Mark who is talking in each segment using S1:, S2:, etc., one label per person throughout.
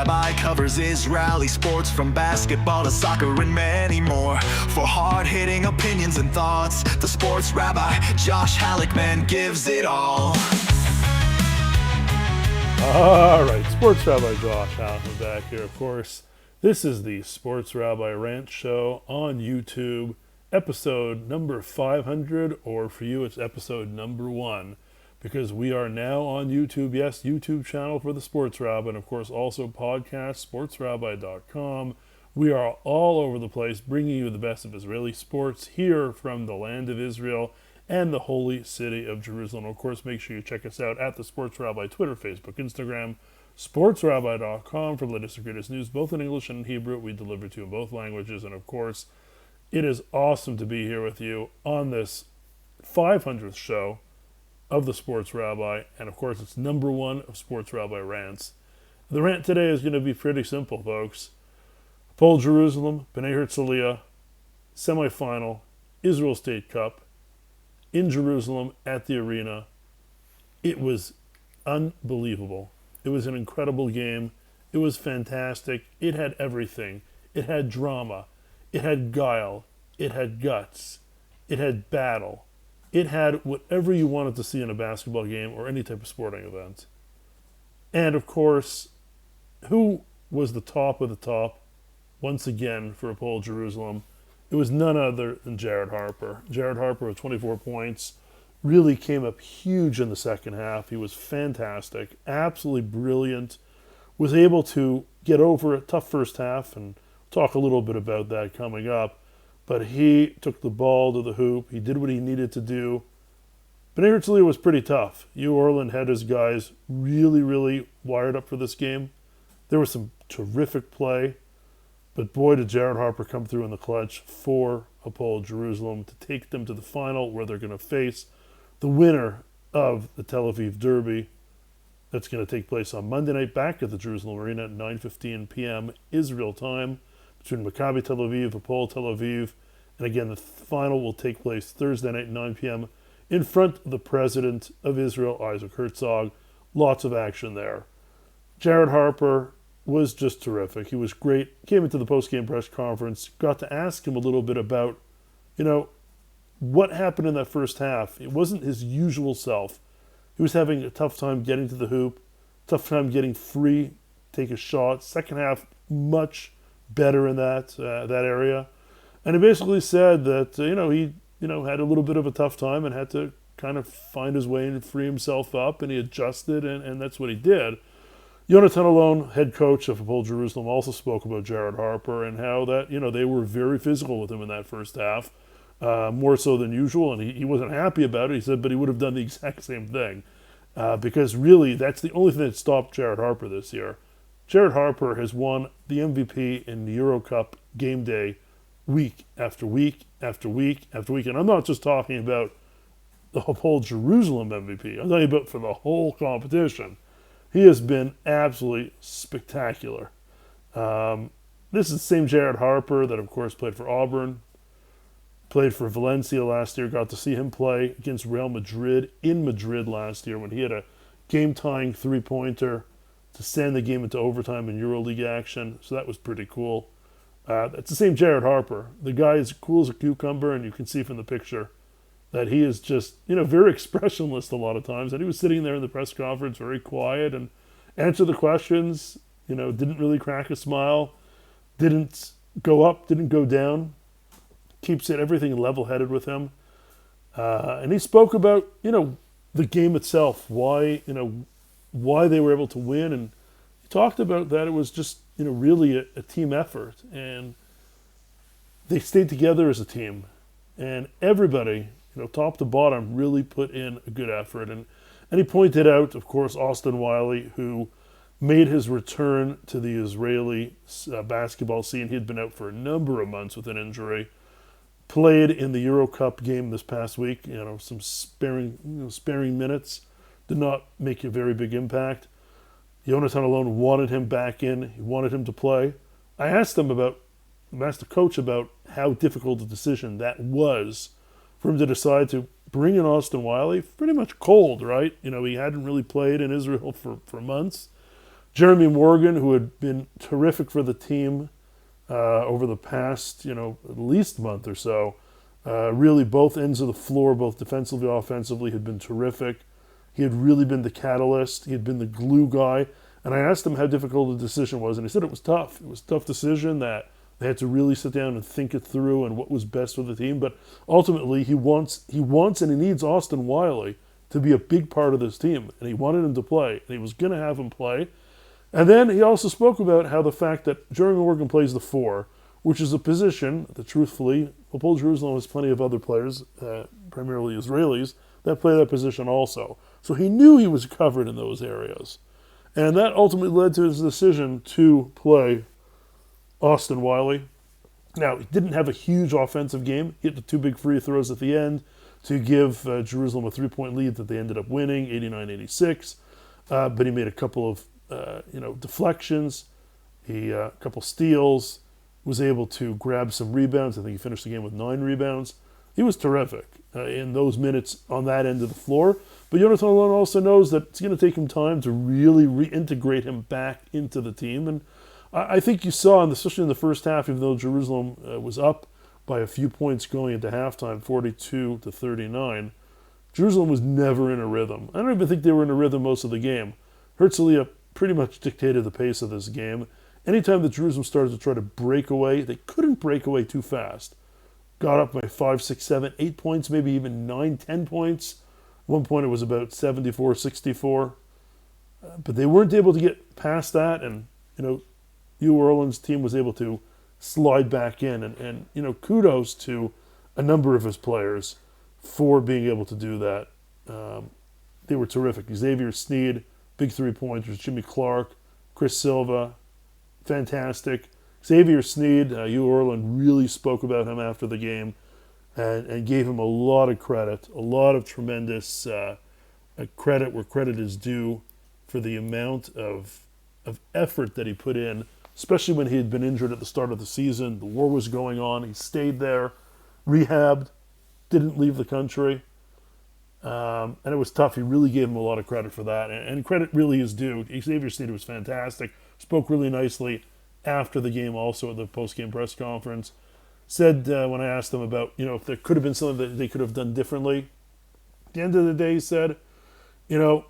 S1: Rabbi covers Israeli sports from basketball to soccer and many more. For hard-hitting opinions and thoughts, the Sports Rabbi Josh Halickman gives it all.
S2: All right, Sports Rabbi Josh Halickman back here, of course. This is the Sports Rabbi Rants show on YouTube, episode number 500, or for you it's episode number 1. Because we are now on YouTube, yes, YouTube channel for the Sports Rabbi, and of course also podcast, sportsrabbi.com. We are all over the place, bringing you the best of Israeli sports here from the land of Israel and the holy city of Jerusalem. Of course, make sure you check us out at the Sports Rabbi Twitter, Facebook, Instagram, sportsrabbi.com for the latest and greatest news, both in English and in Hebrew. We deliver to you in both languages, and of course, it is awesome to be here with you on this 500th show of the Sports Rabbi, and of course it's number 1 of Sports Rabbi Rants. The rant today is going to be pretty simple, folks. Hapoel Jerusalem, Bnei Herzliya, semifinal, Israel State Cup, in Jerusalem at the arena. It was unbelievable. It was an incredible game. It was fantastic. It had everything. It had drama. It had guile. It had guts. It had battle. It had whatever you wanted to see in a basketball game or any type of sporting event. And of course, who was the top of the top once again for Hapoel Jerusalem? It was none other than Jared Harper. Jared Harper with 24 points really came up huge in the second half. He was fantastic, absolutely brilliant, was able to get over a tough first half, and talk a little bit about that coming up. But he took the ball to the hoop. He did what he needed to do. Bnei Herzliya was pretty tough. Hugh Orland had his guys really wired up for this game. There was some terrific play. But boy, did Jared Harper come through in the clutch for Hapoel Jerusalem to take them to the final, where they're going to face the winner of the Tel Aviv Derby. That's going to take place on Monday night back at the Jerusalem Arena at 9:15 p.m. Israel time, between Maccabi Tel Aviv, Hapoel Tel Aviv. And again, the final will take place Thursday night at 9 p.m. in front of the President of Israel, Isaac Herzog. Lots of action there. Jared Harper was just terrific. He was great. Came into the post-game press conference, got to ask him a little bit about, what happened in that first half. It wasn't his usual self. He was having a tough time getting to the hoop, tough time getting free, take a shot. Second half, much better in that area. And he basically said that, he had a little bit of a tough time and had to kind of find his way and free himself up, and he adjusted, and that's what he did. Yonatan Alon, head coach of Hapoel Jerusalem, also spoke about Jared Harper and how that, they were very physical with him in that first half, more so than usual, and he wasn't happy about it. He said, but he would have done the exact same thing, because really that's the only thing that stopped Jared Harper this year. Jared Harper has won the MVP in the Euro Cup game day week after week after week after week, and I'm not just talking about the Hapoel Jerusalem MVP. I'm talking about for the whole competition. He has been absolutely spectacular. This is the same Jared Harper that, of course, played for Auburn, played for Valencia last year, got to see him play against Real Madrid in Madrid last year when he had a game-tying three-pointer to send the game into overtime in EuroLeague action. So that was pretty cool. It's the same Jared Harper. The guy is cool as a cucumber, and you can see from the picture that he is just, very expressionless a lot of times. And he was sitting there in the press conference very quiet and answered the questions, didn't really crack a smile, didn't go up, didn't go down, keeps everything level-headed with him. And he spoke about, the game itself, why they were able to win. And he talked about that it was just, really a team effort. And they stayed together as a team. And everybody, top to bottom, really put in a good effort. And he pointed out, of course, Austin Wiley, who made his return to the Israeli basketball scene. He had been out for a number of months with an injury. Played in the Euro Cup game this past week, some sparing minutes. Did not make a very big impact. Yonatan Alon wanted him back in. He wanted him to play. I asked the coach about how difficult a decision that was for him to decide to bring in Austin Wiley pretty much cold, right? He hadn't really played in Israel for months. Jeremy Morgan, who had been terrific for the team over the past, at least month or so, really both ends of the floor, both defensively and offensively, had been terrific. He had really been the catalyst. He had been the glue guy. And I asked him how difficult the decision was, and he said it was tough. It was a tough decision that they had to really sit down and think it through and what was best for the team. But ultimately, he wants and he needs Austin Wiley to be a big part of this team. And he wanted him to play, and he was going to have him play. And then he also spoke about how the fact that Jeremy Morgan plays the 4, which is a position that, truthfully, Hapoel Jerusalem has plenty of other players, primarily Israelis, that play that position also. So he knew he was covered in those areas. And that ultimately led to his decision to play Austin Wiley. Now, he didn't have a huge offensive game. He hit the 2 big free throws at the end to give Jerusalem a 3-point lead that they ended up winning, 89-86. But he made a couple of deflections, a couple steals, was able to grab some rebounds. I think he finished the game with 9 rebounds. He was terrific in those minutes on that end of the floor. But Jonathan Alon also knows that it's going to take him time to really reintegrate him back into the team. And I think you saw, especially in the first half, even though Jerusalem was up by a few points going into halftime, 42-39, Jerusalem was never in a rhythm. I don't even think they were in a rhythm most of the game. Herzliya pretty much dictated the pace of this game. Anytime that Jerusalem started to try to break away, they couldn't break away too fast. Got up by 5, 6, 7, 8 points, maybe even 9, 10 points. At one point it was about 74-64. But they weren't able to get past that, and, New Orleans' team was able to slide back in. And kudos to a number of his players for being able to do that. They were terrific. Xavier Sneed, big 3-pointers. Jimmy Clark, Chris Silva, fantastic. Xavier Sneed, New Orleans really spoke about him after the game and gave him a lot of credit, a lot of tremendous credit where credit is due for the amount of effort that he put in, especially when he had been injured at the start of the season. The war was going on. He stayed there, rehabbed, didn't leave the country. And it was tough. He really gave him a lot of credit for that. And credit really is due. Xavier Sneed was fantastic. Spoke really nicely after the game also at the post-game press conference. Said when I asked him about, if there could have been something that they could have done differently. At the end of the day, he said, there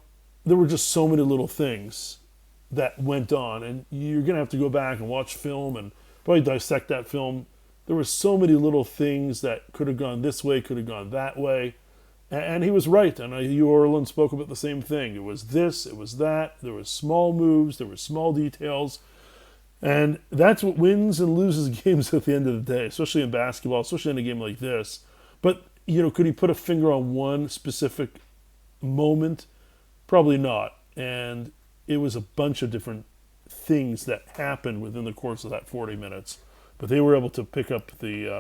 S2: were just so many little things that went on. And you're going to have to go back and watch film and probably dissect that film. There were so many little things that could have gone this way, could have gone that way. And he was right, and New Orleans spoke about the same thing. It was this, it was that. There were small moves, there were small details. And that's what wins and loses games at the end of the day, especially in basketball, especially in a game like this. But, could he put a finger on one specific moment? Probably not. And it was a bunch of different things that happened within the course of that 40 minutes. But they were able to pick up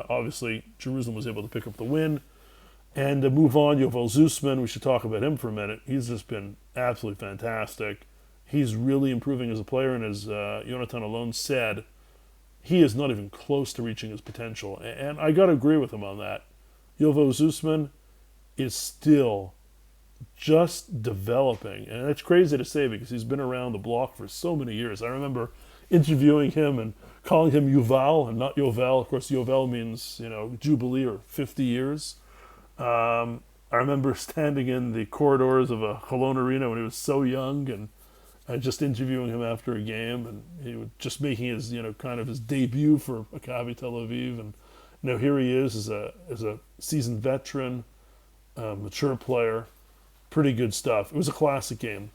S2: obviously, Jerusalem was able to pick up the win. And to move on, Yovel Zusman, we should talk about him for a minute. He's just been absolutely fantastic. He's really improving as a player, and as Jonathan Alon said, he is not even close to reaching his potential. And I got to agree with him on that. Yovel Zusman is still just developing. And it's crazy to say because he's been around the block for so many years. I remember interviewing him and calling him Yuval and not Yovel. Of course, Yovel means, Jubilee or 50 years. I remember standing in the corridors of a Cologne arena when he was so young and just interviewing him after a game, and he was just making his, kind of his debut for Maccabi Tel Aviv. And, here he is as a seasoned veteran, mature player, pretty good stuff. It was a classic game.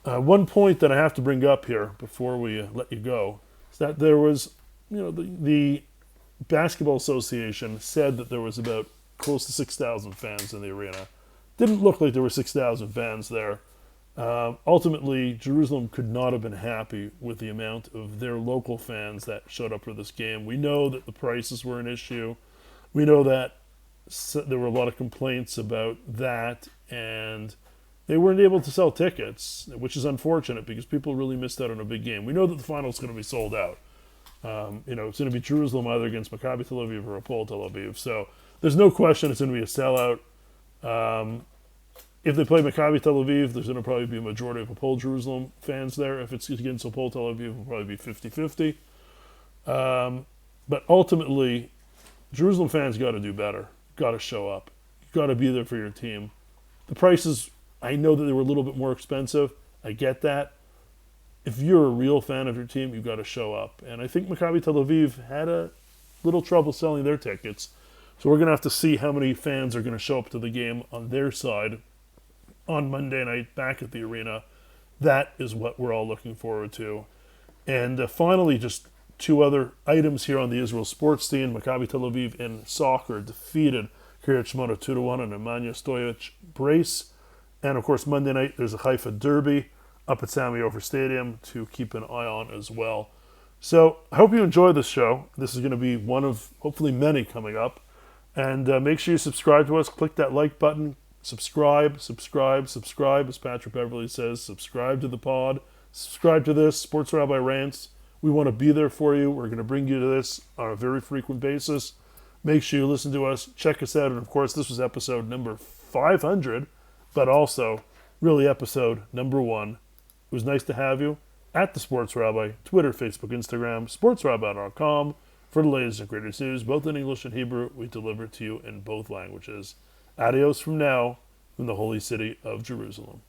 S2: One point that I have to bring up here before we let you go is that there was, the Basketball Association said that there was about close to 6,000 fans in the arena. Didn't look like there were 6,000 fans there. Ultimately, Jerusalem could not have been happy with the amount of their local fans that showed up for this game. We know that the prices were an issue. We know that there were a lot of complaints about that, and they weren't able to sell tickets, which is unfortunate because people really missed out on a big game. We know that the final is going to be sold out. It's going to be Jerusalem either against Maccabi Tel Aviv or Hapoel Tel Aviv. So there's no question it's going to be a sellout. If they play Maccabi Tel Aviv, there's going to probably be a majority of Hapoel Jerusalem fans there. If it's against Hapoel Tel Aviv, it'll probably be 50-50. But ultimately, Jerusalem fans got to do better. Got to show up. Got to be there for your team. The prices, I know that they were a little bit more expensive. I get that. If you're a real fan of your team, you've got to show up. And I think Maccabi Tel Aviv had a little trouble selling their tickets. So we're going to have to see how many fans are going to show up to the game on their side on Monday night back at the arena. That is what we're all looking forward to. And finally, just two other items here on the Israel sports scene. Maccabi Tel Aviv in soccer defeated Kiryat Shmona 2-1 and Nemanja Stojic brace. And of course, Monday night there's a Haifa derby up at Sami Ofer Stadium to keep an eye on as well. So I hope you enjoy this show. This is going to be one of hopefully many coming up. And make sure you subscribe to us. Click that like button. Subscribe, as Patrick Beverly says. Subscribe to the pod. Subscribe to this, Sports Rabbi Rants. We want to be there for you. We're going to bring you to this on a very frequent basis. Make sure you listen to us. Check us out. And, of course, this was episode number 500, but also really episode number 1. It was nice to have you at the Sports Rabbi, Twitter, Facebook, Instagram, sportsrabbi.com. For the latest and greatest news, both in English and Hebrew, we deliver to you in both languages. Adios from now, from the holy city of Jerusalem.